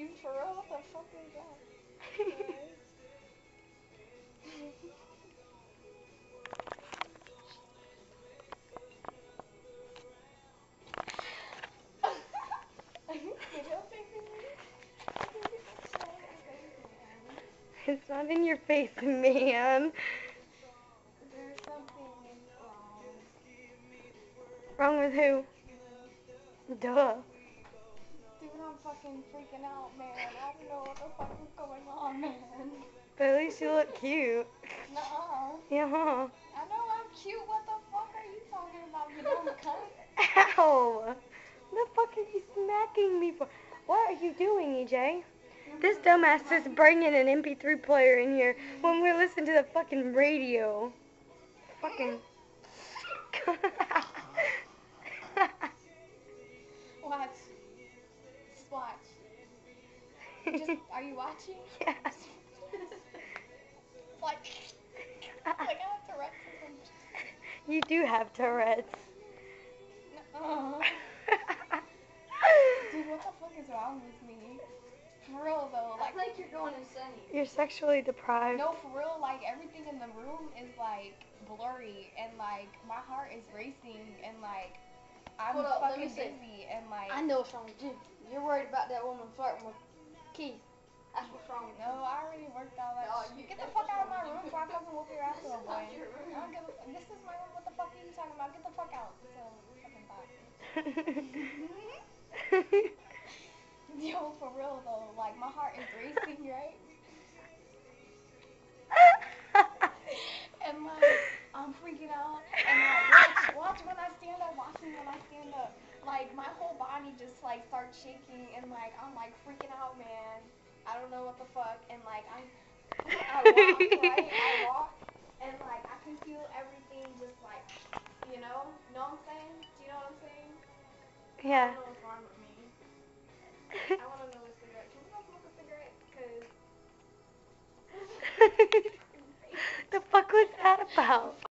you for real? What the fuck is that? Are you video taping me? It's not in your face, man. There's something wrong. Wrong with who? Duh. Dude, I'm fucking freaking out, man. I don't know what the fuck is going on, man. But at least you look cute. Nuh-uh. Yeah. I know I'm cute. What the fuck are you talking about, you dumb cunt? Ow! What the fuck are you smacking me for? What are you doing, EJ? This dumbass is bringing an MP3 player in here when we listen to the fucking radio. Fucking. Watch. Just watch. Are you watching? Yes. Like I have Tourette's or something. You do have Tourette's. Nuh-uh. Dude, what the fuck is wrong with me? For real though, I think you're going insane. You're sexually deprived. no, for real, like everything in the room is like blurry and like my heart is racing and like I'm Hold up, let me fucking see. dizzy and like I know what's wrong with you. You're worried about that woman flirting with Keith. That's what's wrong with you. no, I already worked all that No, shit. you- Get the that's fuck what's out of wrong my with room you. before I fucking whoop your ass, This little is boy. not your room. I don't give a this is my room. What the fuck are you talking about? Get the fuck out. So fucking thought. Yo, for real though, like my heart is racing, right? And like I'm freaking out and like watch when I stand up, watch me when I stand up. Like my whole body just like starts shaking and like I'm like freaking out, man. I don't know what the fuck and like I walk, right? I walk and like I can feel everything just like know what I'm saying? Do you know what I'm saying? I Yeah. don't know what's wrong with me. I want another cigarette. Can we go smoke a cigarette? Cause The fuck was that about?